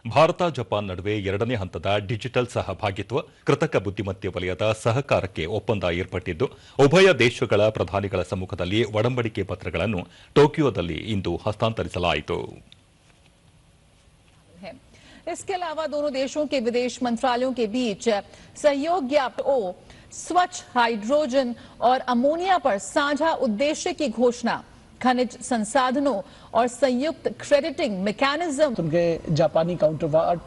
Bharat Japan ನಡುವೆ ಎರಡನೇ ಹಂತದ ಡಿಜಿಟಲ್ ಸಹಭಾಗಿತ್ವ ಕೃತಕ ಬುದ್ದಿಮತ್ತೆ ವಲಯದ ಸಹಕಾರಕ್ಕೆ ಒಪ್ಪಂದ ಏರ್ಪಟ್ಟಿದ್ದು ಉಭಯ ದೇಶಗಳ ಪ್ರಧಾನಿಗಳ ಸಮ್ಮುಖದಲ್ಲಿ ಒಡಂಬಡಿಕೆ ಪತ್ರಗಳನ್ನು ಟೋಕಿಯೋದಲ್ಲಿ ಇಂದು ಹಸ್ತಾಂತರಿಸಲಾಯಿತು. इसके अलावा दोनों देशों के विदेश मंत्रालयों के बीच सहयोग ज्ञापन स्वच्छ हाइड्रोजन और अमोनिया पर साझा उद्देश्य की घोषणा, खनिज संसाधनों और संयुक्त क्रेडिटिंग मैकेनिज्म. उनके जापानी काउंटरपार्ट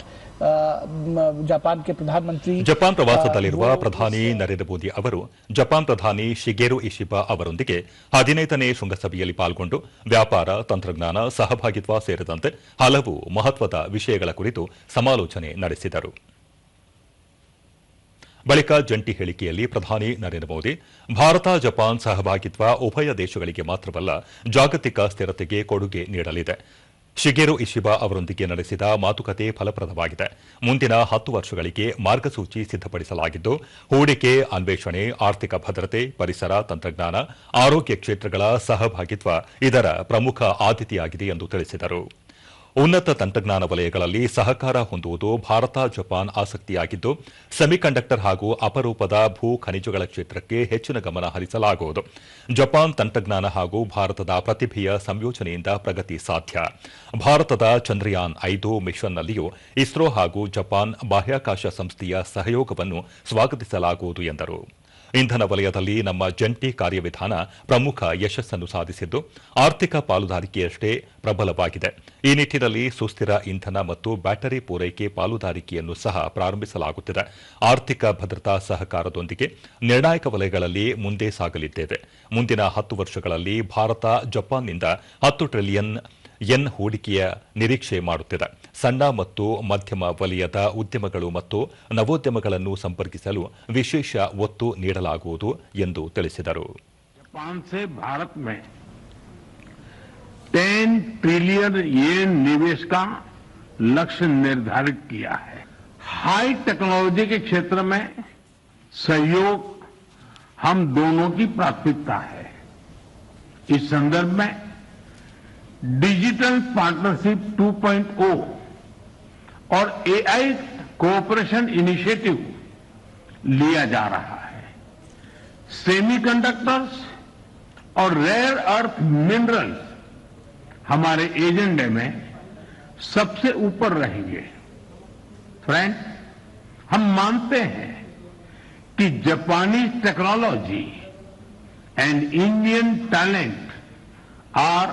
ಜಪಾನ್ ಪ್ರಧಾನಮಂತ್ರಿ ಜಪಾನ್ ಪ್ರವಾಸದಲ್ಲಿರುವ ಪ್ರಧಾನಿ ನರೇಂದ್ರ ಮೋದಿ ಅವರು ಜಪಾನ್ ಪ್ರಧಾನಿ ಶಿಗೆರು ಇಶಿಬಾ ಅವರೊಂದಿಗೆ 15ನೇ ಶೃಂಗಸಭೆಯಲ್ಲಿ ಪಾಲ್ಗೊಂಡು ವ್ಯಾಪಾರ, ತಂತ್ರಜ್ಞಾನ, ಸಹಭಾಗಿತ್ವ ಸೇರಿದಂತೆ ಹಲವು ಮಹತ್ವದ ವಿಷಯಗಳ ಕುರಿತು ಸಮಾಲೋಚನೆ ನಡೆಸಿದರು. ಬಳಿಕ ಜಂಟಿ ಹೇಳಿಕೆಯಲ್ಲಿ ಪ್ರಧಾನಿ ನರೇಂದ್ರ ಮೋದಿ ಭಾರತ ಜಪಾನ್ ಸಹಭಾಗಿತ್ವ ಉಭಯ ದೇಶಗಳಿಗೆ ಮಾತ್ರವಲ್ಲ, ಜಾಗತಿಕ ಸ್ಥಿರತೆಗೆ ಕೊಡುಗೆ ನೀಡಲಿದೆ. ಶಿಗೆರು ಇಶಿಬಾ ಅವರೊಂದಿಗೆ ನಡೆಸಿದ ಮಾತುಕತೆ ಫಲಪ್ರದವಾಗಿದೆ. ಮುಂದಿನ 10 ವರ್ಷಗಳಿಗೆ ಮಾರ್ಗಸೂಚಿ ಸಿದ್ದಪಡಿಸಲಾಗಿದ್ದು, ಹೂಡಿಕೆ, ಅನ್ವೇಷಣೆ, ಆರ್ಥಿಕ ಭದ್ರತೆ, ಪರಿಸರ, ತಂತ್ರಜ್ಞಾನ, ಆರೋಗ್ಯ ಕ್ಷೇತ್ರಗಳ ಸಹಭಾಗಿತ್ವ ಇದರ ಪ್ರಮುಖ ಆದ್ಯತೆಯಾಗಿದೆ ಎಂದು ತಿಳಿಸಿದರು. ಉನ್ನತ ತಂತ್ರಜ್ಞಾನ ವಲಯಗಳಲ್ಲಿ ಸಹಕಾರ ಹೊಂದುವುದು ಭಾರತ ಜಪಾನ್ ಆಸಕ್ತಿಯಾಗಿದ್ದು, ಸೆಮಿಕಂಡಕ್ಟರ್ ಹಾಗೂ ಅಪರೂಪದ ಭೂ ಖನಿಜಗಳ ಕ್ಷೇತ್ರಕ್ಕೆ ಹೆಚ್ಚಿನ ಗಮನ ಹರಿಸಲಾಗುವುದು. ಜಪಾನ್ ತಂತ್ರಜ್ಞಾನ ಹಾಗೂ ಭಾರತದ ಪ್ರತಿಭೆಯ ಸಂಯೋಜನೆಯಿಂದ ಪ್ರಗತಿ ಸಾಧ್ಯ. ಭಾರತದ ಚಂದ್ರಯಾನ್ 5 ಮಿಷನ್ನಲ್ಲಿಯೂ ಇಸ್ರೋ ಹಾಗೂ ಜಪಾನ್ ಬಾಹ್ಯಾಕಾಶ ಸಂಸ್ಥೆಯ ಸಹಯೋಗವನ್ನು ಸ್ವಾಗತಿಸಲಾಗುವುದು ಎಂದರು. ಇಂಧನ ವಲಯದಲ್ಲಿ ನಮ್ಮ ಜಂಟಿ ಕಾರ್ಯವಿಧಾನ ಪ್ರಮುಖ ಯಶಸ್ಸನ್ನು ಸಾಧಿಸಿದ್ದು, ಆರ್ಥಿಕ ಪಾಲುದಾರಿಕೆಯಷ್ಟೇ ಪ್ರಬಲವಾಗಿದೆ. ಈ ನಿಟ್ಟಿನಲ್ಲಿ ಸುಸ್ಥಿರ ಇಂಧನ ಮತ್ತು ಬ್ಯಾಟರಿ ಪೂರೈಕೆ ಪಾಲುದಾರಿಕೆಯನ್ನು ಸಹ ಪ್ರಾರಂಭಿಸಲಾಗುತ್ತಿದೆ. ಆರ್ಥಿಕ ಭದ್ರತಾ ಸಹಕಾರದೊಂದಿಗೆ ನಿರ್ಣಾಯಕ ವಲಯಗಳಲ್ಲಿ ಮುಂದೆ ಸಾಗಲಿದ್ದೇವೆ. ಮುಂದಿನ 10 ವರ್ಷಗಳಲ್ಲಿ ಭಾರತ ಜಪಾನ್ನಿಂದ 10 ಟ್ರಿಲಿಯನ್ ಯೆನ್ ಹೂಡಿಕೆಯ ನಿರೀಕ್ಷೆ ಮಾಡುತ್ತಿದೆ. ಸಣ್ಣ ಮತ್ತು ಮಧ್ಯಮ ವಲಯದ ಉದ್ಯಮಗಳು ಮತ್ತು ನವೋದ್ಯಮಗಳನ್ನು ಸಂಪರ್ಕಿಸಲು ವಿಶೇಷ ಒತ್ತು ನೀಡಲಾಗುವುದು ಎಂದು ತಿಳಿಸಿದರು. जापान से भारत में 10 ट्रिलियन येन निवेश का लक्ष्य निर्धारित किया है. हाई टेक्नोलॉजी के क्षेत्र में सहयोग हम दोनों की प्राथमिकता है. इस संदर्भ में डिजिटल पार्टनरशिप 2.0 और एआई कोऑपरेशन इनिशिएटिव लिया जा रहा है. सेमीकंडक्टर्स और रेयर अर्थ मिनरल्स हमारे एजेंडे में सबसे ऊपर रहेंगे. फ्रेंड, हम मानते हैं कि जापानी technology and Indian talent are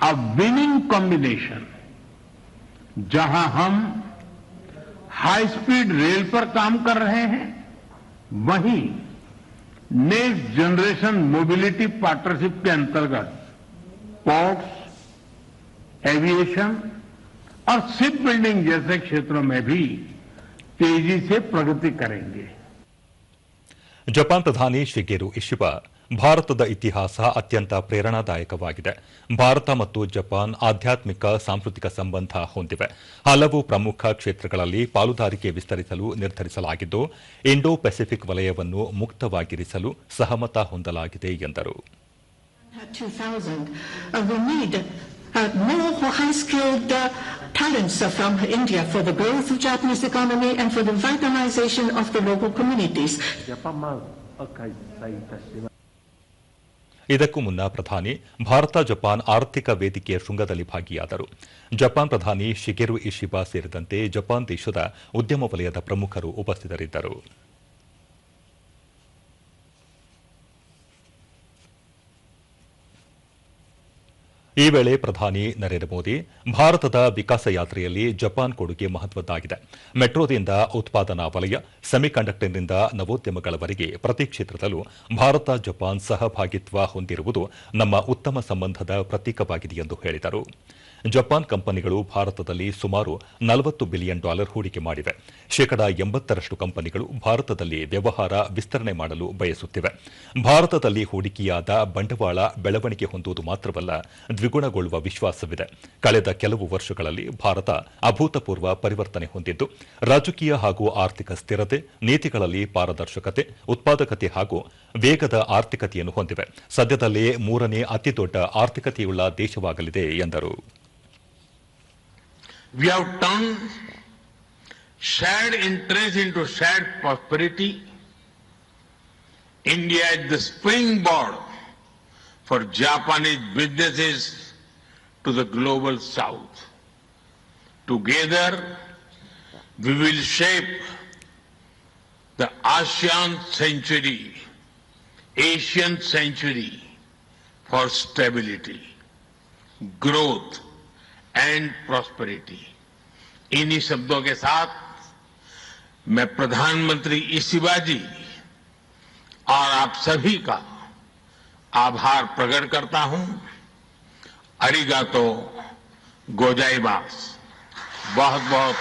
a winning combination. जहां हम हाई स्पीड रेल पर काम कर रहे हैं, वहीं नेक्स्ट जनरेशन मोबिलिटी पार्टनरशिप के अंतर्गत पोर्ट्स, एविएशन और शिप बिल्डिंग जैसे क्षेत्रों में भी तेजी से प्रगति करेंगे. ಜಪಾನ್ ಪ್ರಧಾನಿ ಶಿಗೆರು ಇಶಿಬಾ ಭಾರತದ ಇತಿಹಾಸ ಅತ್ಯಂತ ಪ್ರೇರಣಾದಾಯಕವಾಗಿದೆ. ಭಾರತ ಮತ್ತು ಜಪಾನ್ ಆಧ್ಯಾತ್ಮಿಕ ಸಾಂಸ್ಕೃತಿಕ ಸಂಬಂಧ ಹೊಂದಿವೆ. ಹಲವು ಪ್ರಮುಖ ಕ್ಷೇತ್ರಗಳಲ್ಲಿ ಪಾಲುದಾರಿಕೆ ವಿಸ್ತರಿಸಲು ನಿರ್ಧರಿಸಲಾಗಿದ್ದು, ಇಂಡೋ ಪೆಸಿಫಿಕ್ ವಲಯವನ್ನು ಮುಕ್ತವಾಗಿರಿಸಲು ಸಹಮತ ಹೊಂದಲಾಗಿದೆ ಎಂದರು. More high-skilled talents from India for the growth of Japanese economy and for the vitalization of the local communities. ಇದಕ್ಕೂ ಮುನ್ನ ಪ್ರಧಾನಿ ಭಾರತ ಜಪಾನ್ ಆರ್ಥಿಕ ವೇದಿಕೆಯ ಶೃಂಗದಲ್ಲಿ ಭಾಗಿಯಾದರು. ಜಪಾನ್ ಪ್ರಧಾನಿ ಶಿಗೆರು ಇಶಿಬಾ ಸೇರಿದಂತೆ ಜಪಾನ್ ದೇಶದ ಉದ್ಯಮ ವಲಯದ ಪ್ರಮುಖರು ಉಪಸ್ಥಿತರಿದ್ದರು. ಈ ವೇಳೆ ಪ್ರಧಾನಿ ನರೇಂದ್ರ ಮೋದಿ ಭಾರತದ ವಿಕಾಸ ಯಾತ್ರೆಯಲ್ಲಿ ಜಪಾನ್ ಕೊಡುಗೆ ಮಹತ್ವದ್ದಾಗಿದೆ. ಮೆಟ್ರೋದಿಂದ ಉತ್ಪಾದನಾ ವಲಯ, ಸೆಮಿಕಂಡಕ್ಟರ್ನಿಂದ ನವೋದ್ಯಮಗಳವರೆಗೆ ಪ್ರತಿ ಕ್ಷೇತ್ರದಲ್ಲೂ ಭಾರತ ಜಪಾನ್ ಸಹಭಾಗಿತ್ವ ಹೊಂದಿರುವುದು ನಮ್ಮ ಉತ್ತಮ ಸಂಬಂಧದ ಪ್ರತೀಕವಾಗಿದೆ ಎಂದು ಹೇಳಿದರು. ಜಪಾನ್ ಕಂಪನಿಗಳು ಭಾರತದಲ್ಲಿ ಸುಮಾರು $40 ಬಿಲಿಯನ್ ಹೂಡಿಕೆ ಮಾಡಿವೆ. 80% ಕಂಪನಿಗಳು ಭಾರತದಲ್ಲಿ ವ್ಯವಹಾರ ವಿಸ್ತರಣೆ ಮಾಡಲು ಬಯಸುತ್ತಿವೆ. ಭಾರತದಲ್ಲಿ ಹೂಡಿಕೆಯಾದ ಬಂಡವಾಳ ಬೆಳವಣಿಗೆ ಹೊಂದುವುದು ಮಾತ್ರವಲ್ಲ, ದ್ವಿಗುಣಗೊಳ್ಳುವ ವಿಶ್ವಾಸವಿದೆ. ಕಳೆದ ಕೆಲವು ವರ್ಷಗಳಲ್ಲಿ ಭಾರತ ಅಭೂತಪೂರ್ವ ಪರಿವರ್ತನೆ ಹೊಂದಿದ್ದು, ರಾಜಕೀಯ ಹಾಗೂ ಆರ್ಥಿಕ ಸ್ಥಿರತೆ, ನೀತಿಗಳಲ್ಲಿ ಪಾರದರ್ಶಕತೆ, ಉತ್ಪಾದಕತೆ ಹಾಗೂ ವೇಗದ ಆರ್ಥಿಕತೆಯನ್ನು ಹೊಂದಿವೆ. ಸದ್ಯದಲ್ಲೇ 3ನೇ ಅತಿದೊಡ್ಡ ಆರ್ಥಿಕತೆಯುಳ್ಳ ದೇಶವಾಗಲಿದೆ ಎಂದರು. We have turned shared interest into shared prosperity. India is the springboard for Japanese businesses to the global south. Together, we will shape the ASEAN century, Asian century for stability, growth and prosperity. इन्हीं शब्दों के साथ मैं प्रधानमंत्री Ishiba जी और आप सभी का आभार प्रकट करता हूं। अरिगातो गोजाइमास। बहुत बहुत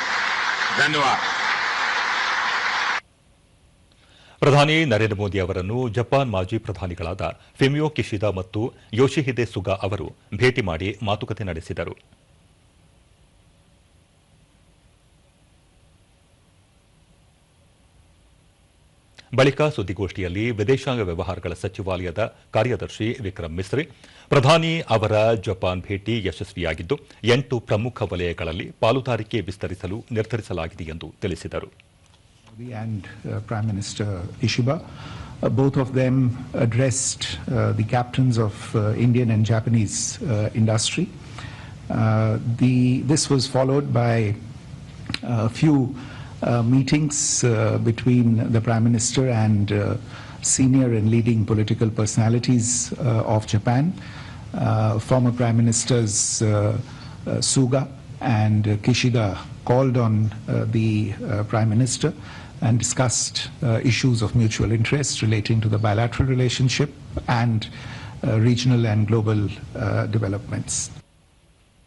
धन्यवाद। ಪ್ರಧಾನಿ ನರೇಂದ್ರ ಮೋದಿ ಅವರನ್ನು ಜಪಾನ್ ಮಾಜಿ ಪ್ರಧಾನಿಗಳಾದ ಫುಮಿಯೋ ಕಿಶಿದಾ ಮತ್ತು ಯೋಶಿಹಿದೆ ಸುಗಾ ಅವರು ಭೇಟಿ ಮಾಡಿ ಮಾತುಕತೆ ನಡೆಸಿದರು. ಬಳಿಕ ಸುದ್ದಿಗೋಷ್ಠಿಯಲ್ಲಿ ವಿದೇಶಾಂಗ ವ್ಯವಹಾರಗಳ ಸಚಿವಾಲಯದ ಕಾರ್ಯದರ್ಶಿ ವಿಕ್ರಮ್ ಮಿಸ್ರಿ ಪ್ರಧಾನಿ ಅವರ ಜಪಾನ್ ಭೇಟಿ ಯಶಸ್ವಿಯಾಗಿದ್ದು 8 ಪ್ರಮುಖ ವಲಯಗಳಲ್ಲಿ ಪಾಲುದಾರಿಕೆ ವಿಸ್ತರಿಸಲು ನಿರ್ಧರಿಸಲಾಗಿದೆ ಎಂದು ತಿಳಿಸಿದರು. And Prime Minister Ishiba, both of them addressed the captains of Indian and Japanese industry. This was followed by a few meetings between the Prime Minister and senior and leading political personalities of Japan. Former Prime Ministers Suga and Kishida called on the Prime Minister and discussed issues of mutual interest relating to the bilateral relationship and regional and global developments.